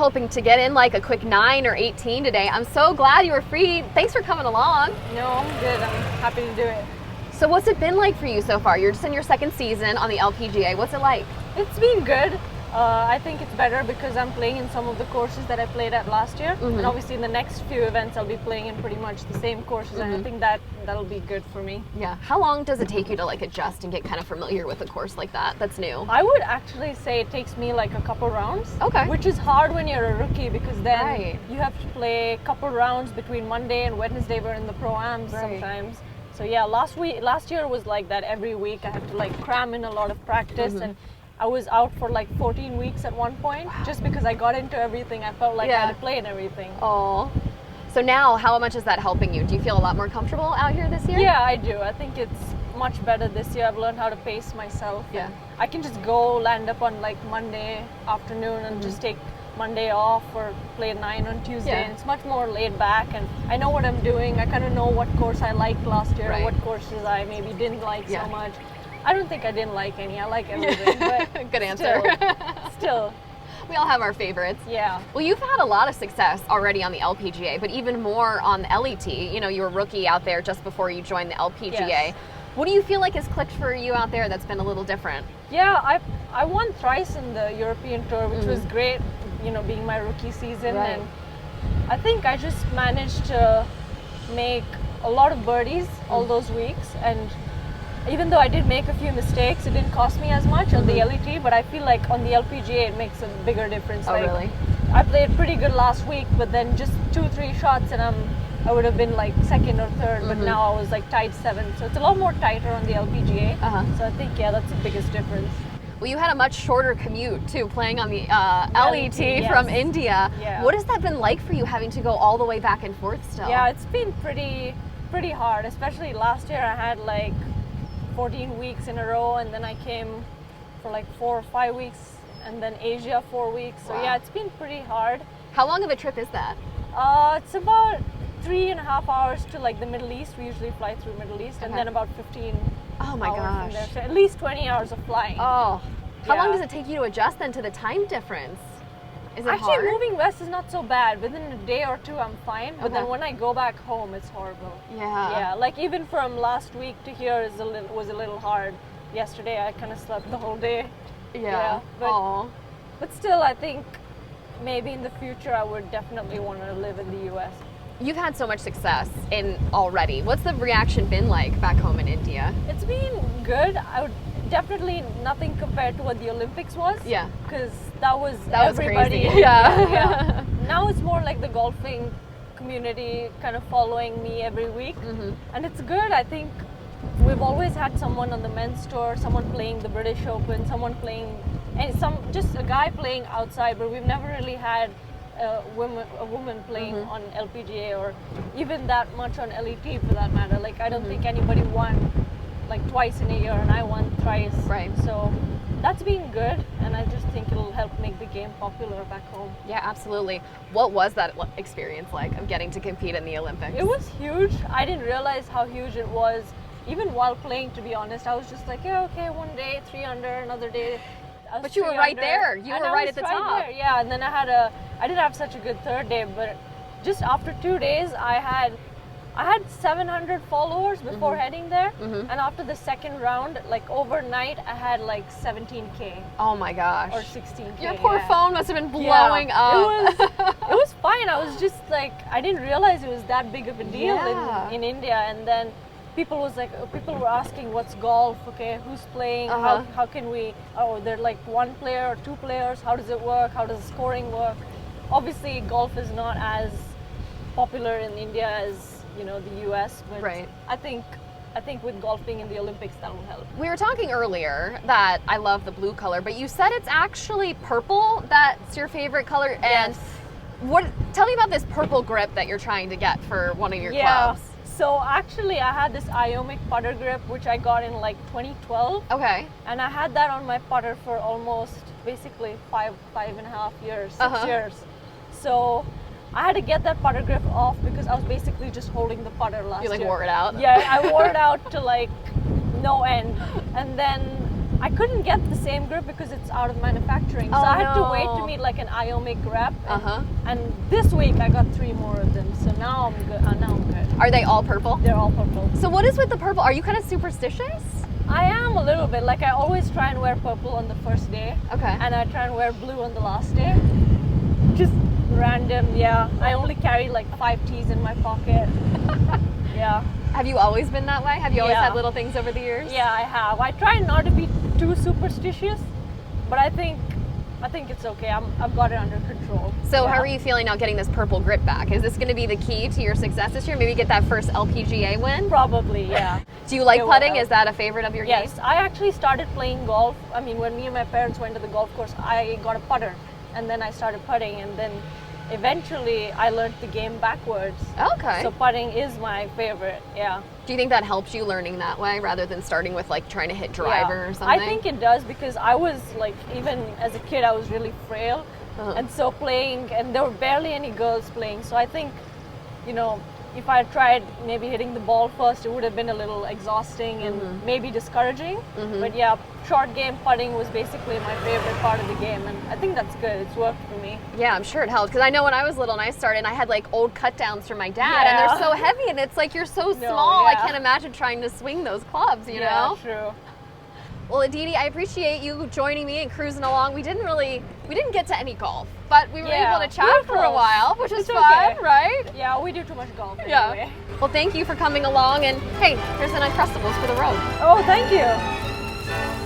hoping to get in like a quick 9 or 18 today. I'm so glad you were free. Thanks for coming along. No, I'm good. I'm happy to do it. So what's it been like for you so far? You're just in your second season on the LPGA. What's it like? It's been good. I think it's better because I'm playing in some of the courses that I played at last year. And obviously in the next few events, I'll be playing in pretty much the same courses. And I think that'll be good for me. Yeah. How long does it take you to like adjust and get kind of familiar with a course like that that's new? I would actually say it takes me like a couple rounds. Okay. Which is hard when you're a rookie because then you have to play a couple rounds between Monday and Wednesday. We're in the Pro-Ams sometimes. So yeah, last year was like that every week. I had to like cram in a lot of practice and I was out for like 14 weeks at one point just because I got into everything. I felt like I had to play in everything. Oh. So now, how much is that helping you? Do you feel a lot more comfortable out here this year? Yeah, I do. I think it's much better this year. I've learned how to pace myself. Yeah. I can just go land up on like Monday afternoon and just take Monday off or play 9 on Tuesday. Yeah. And it's much more laid back and I know what I'm doing. I kind of know what course I liked last year or what courses I maybe didn't like so much. I don't think I didn't like any. I like everything. But good answer. Still. We all have our favorites. Yeah. Well, you've had a lot of success already on the LPGA, but even more on the LET. You know, you were a rookie out there just before you joined the LPGA. Yes. What do you feel like has clicked for you out there that's been a little different? Yeah, I won thrice in the European Tour, which was great, you know, being my rookie season. Right. And I think I just managed to make a lot of birdies all those weeks. And even though I did make a few mistakes, it didn't cost me as much on the LET, but I feel like on the LPGA it makes a bigger difference. Oh, like, really? I played pretty good last week, but then just 2-3 shots and I would have been like second or third, but now I was like tied 7th. So it's a lot more tighter on the LPGA. So I think, yeah, that's the biggest difference. Well, you had a much shorter commute too, playing on the LET from India. Yeah. What has that been like for you, having to go all the way back and forth still? Yeah, it's been pretty hard, especially last year. I had like 14 weeks in a row, and then I came for like 4 or 5 weeks, and then Asia 4 weeks. So yeah, it's been pretty hard. How long of a trip is that? It's about 3.5 hours to like the Middle East. We usually fly through Middle East, and then about 15 Oh my hours gosh. from there. So at least 20 hours of flying. Oh. How long does it take you to adjust then to the time difference? Is it Actually, hard? moving west is not so bad. Within a day or two, I'm fine. But then when I go back home, it's horrible. Yeah, like even from last week to here was a little hard. Yesterday, I kind of slept the whole day. Yeah. But still, I think maybe in the future, I would definitely want to live in the U.S. You've had so much success already. What's the reaction been like back home in India? It's been good. I would definitely nothing compared to what the Olympics was. Yeah. Because that was Was everybody. crazy. Yeah. Now it's more like the golfing community kind of following me every week. And it's good. I think we've always had someone on the men's tour, someone playing the British Open, someone playing, and just a guy playing outside, but we've never really had a woman playing on LPGA or even that much on LET for that matter. Like I don't think anybody won like twice in a year, and I won thrice. Right. So that's been good, and I just think it'll help make the game popular back home. Yeah, absolutely. What was that experience like of getting to compete in the Olympics? It was huge. I didn't realize how huge it was. Even while playing, to be honest, I was just like, yeah, okay, one day 3 under, another day. But you were right there. You were right at the top. There, yeah, and then I didn't have such a good third day, but just after 2 days, I had 700 followers before heading there, and after the second round, like overnight, I had like 17K. Oh my gosh. Or 16K. Your poor phone must have been blowing up. It was fine. I was just like, I didn't realize it was that big of a deal in India, and then people were asking what's golf, okay, who's playing, how can we, they're like 1 player or 2 players, how does it work, how does the scoring work? Obviously golf is not as popular in India as, you know, the US, but I think with golf being in the Olympics, that will help. We were talking earlier that I love the blue color, but you said it's actually purple that's your favorite color. And tell me about this purple grip that you're trying to get for one of your clubs. So actually I had this Iomic putter grip, which I got in like 2012. Okay. And I had that on my putter for almost basically 5.5 years, 6 years. So I had to get that putter grip off because I was basically just holding the putter last year. You wore it out? Yeah, I wore it out to like no end. And then I couldn't get the same grip because it's out of manufacturing. So Oh, I had to wait no. to meet like an IOMIC rep. Uh-huh. And this week I got 3 more of them. So now I'm good. Now I'm good. Are they all purple? They're all purple. So what is with the purple? Are you kind of superstitious? I am a little bit. Like I always try and wear purple on the first day. Okay. And I try and wear blue on the last day. Just random, yeah. I only carry like 5 teas in my pocket. Yeah. Have you always been that way? Have you always Yeah. had little things over the years? Yeah, I have. I try not to be too superstitious, but I think it's okay. I've got it under control. So Yeah. how are you feeling now getting this purple grip back? Is this going to be the key to your success this year? Maybe get that first LPGA win? Probably, yeah. Do you like It will putting? help. Is that a favorite of your Yes, game? I actually started playing golf. I mean, when me and my parents went to the golf course, I got a putter, and then I started putting, and then eventually I learned the game backwards. Okay. So putting is my favorite, yeah. Do you think that helps you learning that way rather than starting with like trying to hit driver Yeah. or something? I think it does because I was like, even as a kid, I was really frail. Uh-huh. And so playing, and there were barely any girls playing. So I think, you know, if I tried maybe hitting the ball first, it would have been a little exhausting and maybe discouraging. But yeah, short game putting was basically my favorite part of the game. And I think that's good. It's worked for me. Yeah, I'm sure it helps because I know when I was little and I started, I had like old cut downs from my dad, and Yeah. they're so heavy, and it's like you're so No, small. I yeah. can't imagine trying to swing those clubs, you Yeah, know? true. Well, Aditi, I appreciate you joining me and cruising along. We didn't get to any golf, but we were Yeah, able to chat we were for a close. while, which is It's fun, okay. right? Yeah, we do too much golf Yeah. anyway. Well, thank you for coming along, and hey, here's an Uncrustables for the road. Oh, thank you.